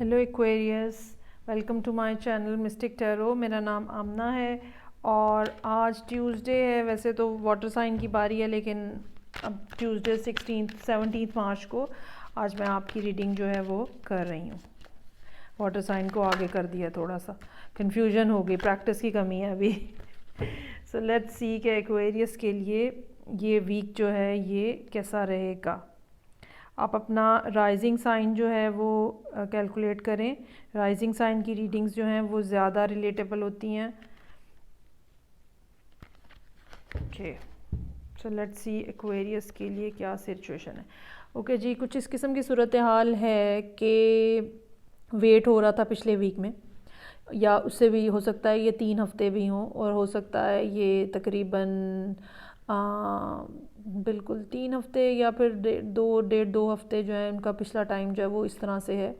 Hello Aquarius, welcome to my channel mystic tarot. میرا نام آمنہ ہے اور آج ٹیوزڈے ہے۔ ویسے تو واٹر سائن کی باری ہے، لیکن اب ٹیوزڈے 17 مارچ کو آج میں آپ کی ریڈنگ جو ہے وہ کر رہی ہوں۔ واٹر سائن کو آگے کر دیا، تھوڑا سا کنفیوژن ہو گئی، پریکٹس کی کمی ہے ابھی۔ سو لیٹس سی کہ ایکویریس کے لیے یہ ویک جو ہے یہ کیسا رہے گا۔ آپ اپنا رائزنگ سائن جو ہے وہ کیلکولیٹ کریں۔ رائزنگ سائن کی ریڈنگز جو ہیں وہ زیادہ ریلیٹیبل ہوتی ہیں۔ Okay, so let's see Aquarius کے لیے کیا سچویشن ہے۔ اوکے جی، کچھ اس قسم کی صورتحال ہے کہ ویٹ ہو رہا تھا پچھلے ویک میں، یا اس سے بھی ہو سکتا ہے یہ 3 ہفتے بھی ہوں، اور ہو سکتا ہے یہ تقریباً بالکل 3 ہفتے یا پھر 1.5-2 ہفتے جو ہیں ان کا پچھلا ٹائم جو ہے وہ اس طرح سے ہے۔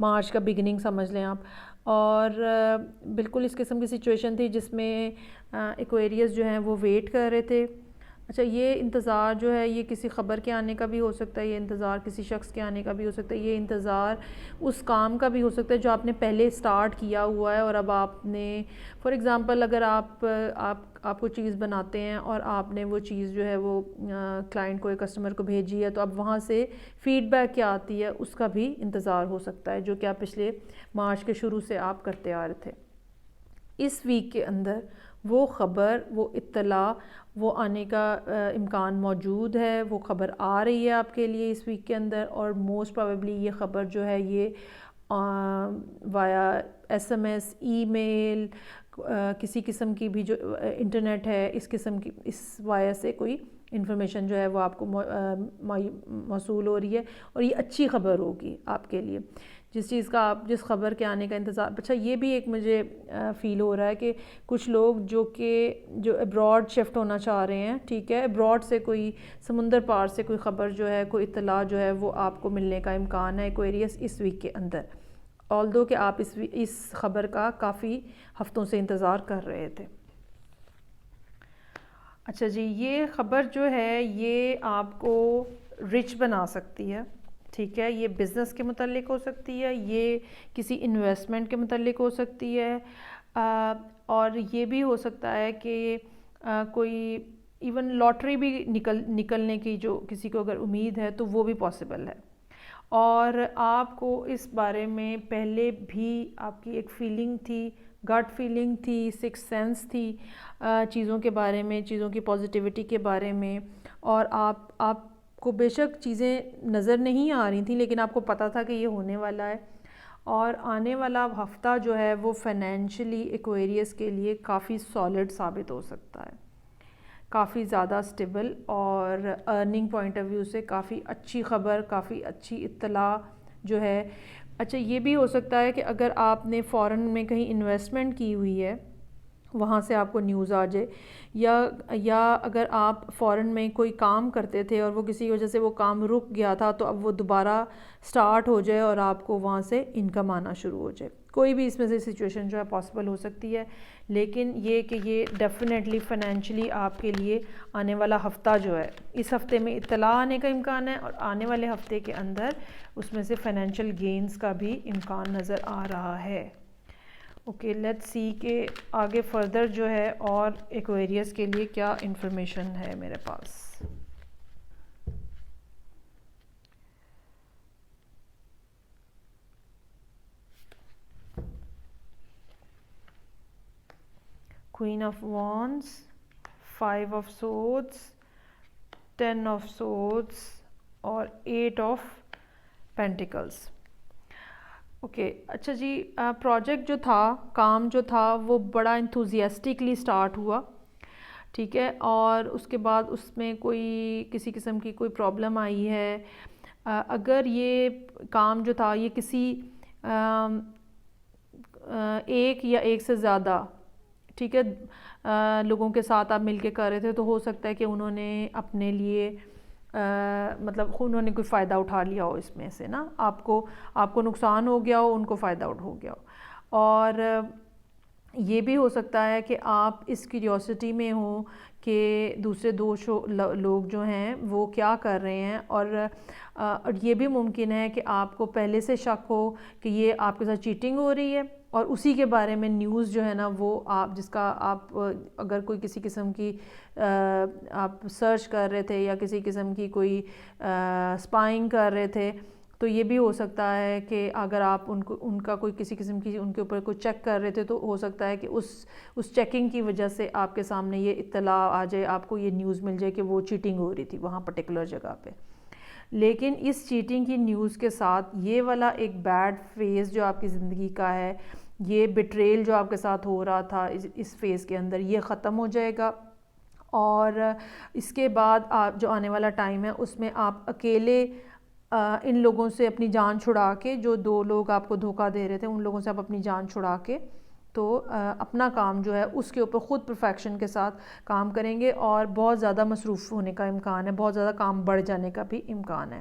مارچ کا بگننگ سمجھ لیں آپ، اور بالکل اس قسم کی سچویشن تھی جس میں ایکویریس جو ہیں وہ ویٹ کر رہے تھے۔ اچھا، یہ انتظار جو ہے یہ کسی خبر کے آنے کا بھی ہو سکتا ہے، یہ انتظار کسی شخص کے آنے کا بھی ہو سکتا ہے، یہ انتظار اس کام کا بھی ہو سکتا ہے جو آپ نے پہلے سٹارٹ کیا ہوا ہے، اور اب آپ نے فار ایگزامپل اگر آپ کو چیز بناتے ہیں اور آپ نے وہ چیز جو ہے وہ کلائنٹ کو یا کسٹمر کو بھیجی ہے، تو اب وہاں سے فیڈ بیک کیا آتی ہے اس کا بھی انتظار ہو سکتا ہے، جو کہ آپ پچھلے مارچ کے شروع سے آپ کرتے آ رہے تھے۔ اس ویک کے اندر وہ خبر، وہ اطلاع، وہ آنے کا امکان موجود ہے، وہ خبر آ رہی ہے آپ کے لیے اس ویک کے اندر، اور موسٹ پروبیبلی یہ خبر جو ہے یہ وایا SMS، ای میل، کسی قسم کی بھی جو انٹرنیٹ ہے اس قسم کی، اس وایا سے کوئی انفارمیشن جو ہے وہ آپ کو موصول ہو رہی ہے، اور یہ اچھی خبر ہوگی آپ کے لیے، جس چیز کا آپ جس خبر کے آنے کا انتظار۔ اچھا، یہ بھی ایک مجھے فیل ہو رہا ہے کہ کچھ لوگ جو ابراڈ شفٹ ہونا چاہ رہے ہیں، ٹھیک ہے، ابراڈ سے کوئی سمندر پار سے کوئی خبر جو ہے، کوئی اطلاع جو ہے وہ آپ کو ملنے کا امکان ہے ایکویریس اس ویک کے اندر، آلدو کہ آپ اس خبر کا کافی ہفتوں سے انتظار کر رہے تھے۔ اچھا جی، یہ خبر جو ہے یہ آپ کو رچ بنا سکتی ہے، ٹھیک ہے، یہ بزنس کے متعلق ہو سکتی ہے، یہ کسی انویسٹمنٹ کے متعلق ہو سکتی ہے، اور یہ بھی ہو سکتا ہے کہ کوئی ایون لاٹری بھی نکلنے کی جو کسی کو اگر امید ہے تو وہ بھی پاسبل ہے، اور آپ کو اس بارے میں پہلے بھی آپ کی ایک فیلنگ تھی، گٹ فیلنگ تھی، سکس سینس تھی چیزوں کے بارے میں، چیزوں کی پازیٹیوٹی کے بارے میں، اور آپ کو بے شک چیزیں نظر نہیں آ رہی تھیں، لیکن آپ کو پتہ تھا کہ یہ ہونے والا ہے، اور آنے والا ہفتہ جو ہے وہ فائنینشلی ایکویریس کے لیے کافی سالڈ ثابت ہو سکتا ہے، کافی زیادہ سٹیبل، اور ارننگ پوائنٹ آف ویو سے کافی اچھی خبر، کافی اچھی اطلاع جو ہے۔ اچھا، یہ بھی ہو سکتا ہے کہ اگر آپ نے فورن میں کہیں انویسٹمنٹ کی ہوئی ہے، وہاں سے آپ کو نیوز آ جائے، یا اگر آپ فورن میں کوئی کام کرتے تھے اور وہ کسی وجہ سے وہ کام رک گیا تھا، تو اب وہ دوبارہ سٹارٹ ہو جائے اور آپ کو وہاں سے انکم آنا شروع ہو جائے۔ کوئی بھی اس میں سے سچویشن جو ہے پاسبل ہو سکتی ہے، لیکن یہ کہ یہ ڈیفینیٹلی فائنینشلی آپ کے لیے آنے والا ہفتہ جو ہے، اس ہفتے میں اطلاع آنے کا امکان ہے، اور آنے والے ہفتے کے اندر اس میں سے فائنینشیل گینز کا بھی امکان نظر آ رہا ہے۔ اوکے، لیٹس سی کہ آگے فردر جو ہے اور ایکویریس کے لیے کیا انفارمیشن ہے میرے پاس۔ Queen of Wands, 5 of Swords, 10 of Swords اور 8 of Pentacles۔ اوکے، اچھا جی، پروجیکٹ جو تھا، کام جو تھا وہ بڑا انتھوزیاسٹکلی سٹارٹ ہوا، ٹھیک ہے، اور اس کے بعد اس میں کسی قسم کی کوئی پرابلم آئی ہے۔ اگر یہ کام جو تھا یہ کسی ایک یا ایک سے زیادہ، ٹھیک ہے، لوگوں کے ساتھ آپ مل کے کر رہے تھے، تو ہو سکتا ہے کہ انہوں نے اپنے لیے مطلب انہوں نے کوئی فائدہ اٹھا لیا ہو اس میں سے نا، آپ کو نقصان ہو گیا ہو، ان کو فائدہ ہو گیا ہو، اور یہ بھی ہو سکتا ہے کہ آپ اس کیوریوسٹی میں ہوں کہ دوسرے دو لوگ جو ہیں وہ کیا کر رہے ہیں، اور یہ بھی ممکن ہے کہ آپ کو پہلے سے شک ہو کہ یہ آپ کے ساتھ چیٹنگ ہو رہی ہے، اور اسی کے بارے میں نیوز جو ہے نا وہ آپ جس کا آپ اگر کوئی کسی قسم کی آپ سرچ کر رہے تھے یا کسی قسم کی کوئی اسپائنگ کر رہے تھے، تو یہ بھی ہو سکتا ہے کہ اگر آپ ان کا کوئی کسی قسم کی ان کے اوپر کوئی چیک کر رہے تھے تو ہو سکتا ہے کہ اس چیکنگ کی وجہ سے آپ کے سامنے یہ اطلاع آ جائے، آپ کو یہ نیوز مل جائے کہ وہ چیٹنگ ہو رہی تھی وہاں پرٹیکولر جگہ پہ۔ لیکن اس چیٹنگ کی نیوز کے ساتھ یہ والا ایک بیڈ فیز جو آپ کی زندگی کا ہے، یہ بیٹریل جو آپ کے ساتھ ہو رہا تھا اس فیز کے اندر، یہ ختم ہو جائے گا، اور اس کے بعد آپ جو آنے والا ٹائم ہے اس میں آپ اکیلے ان لوگوں سے اپنی جان چھڑا کے، جو دو لوگ آپ کو دھوکہ دے رہے تھے ان لوگوں سے آپ اپنی جان چھڑا کے تو اپنا کام جو ہے اس کے اوپر خود پرفیکشن کے ساتھ کام کریں گے، اور بہت زیادہ مصروف ہونے کا امکان ہے، بہت زیادہ کام بڑھ جانے کا بھی امکان ہے۔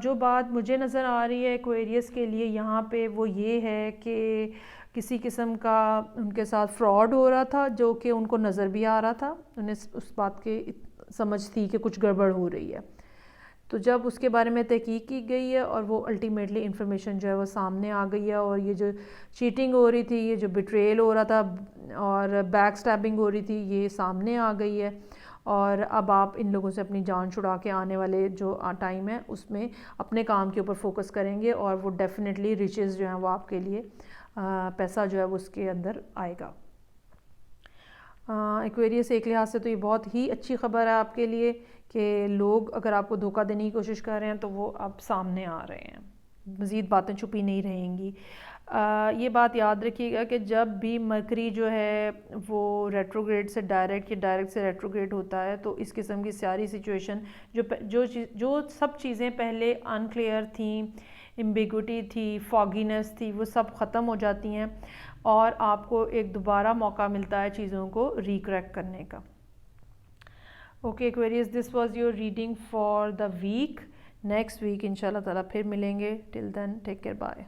جو بات مجھے نظر آ رہی ہے ایکویریس کے لیے یہاں پہ وہ یہ ہے کہ کسی قسم کا ان کے ساتھ فراڈ ہو رہا تھا، جو کہ ان کو نظر بھی آ رہا تھا، انہیں اس بات کی سمجھ تھی کہ کچھ گڑبڑ ہو رہی ہے۔ تو جب اس کے بارے میں تحقیق کی گئی ہے اور وہ الٹیمیٹلی انفارمیشن جو ہے وہ سامنے آ گئی ہے، اور یہ جو چیٹنگ ہو رہی تھی، یہ جو بیٹریل ہو رہا تھا اور بیک سٹیبنگ ہو رہی تھی، یہ سامنے آ گئی ہے، اور اب آپ ان لوگوں سے اپنی جان چھڑا کے آنے والے جو ٹائم ہے اس میں اپنے کام کے اوپر فوکس کریں گے، اور وہ ڈیفینیٹلی ریچز جو ہیں وہ آپ کے لیے پیسہ جو ہے وہ اس کے اندر آئے گا۔ ایکویریس ایک لحاظ سے تو یہ بہت ہی اچھی خبر ہے آپ کے لیے کہ لوگ اگر آپ کو دھوکہ دینے کی کوشش کر رہے ہیں تو وہ اب سامنے آ رہے ہیں، مزید باتیں چھپی نہیں رہیں گی۔ یہ بات یاد رکھیے گا کہ جب بھی مرکری جو ہے وہ ریٹروگریڈ سے ڈائریکٹ یا ڈائریکٹ سے ریٹروگریڈ ہوتا ہے تو اس قسم کی ساری سچویشن جو سب چیزیں پہلے انکلیئر تھیں، ایمبیگوٹی تھی، فاگینس تھی، وہ سب ختم ہو جاتی ہیں، اور آپ کو ایک دوبارہ موقع ملتا ہے چیزوں کو ریکریکٹ کرنے کا۔ Okay Aquarius, this was your reading for the week. Next week انشاءاللہ تعالیٰ پھر ملیں گے۔ Till then take care, bye.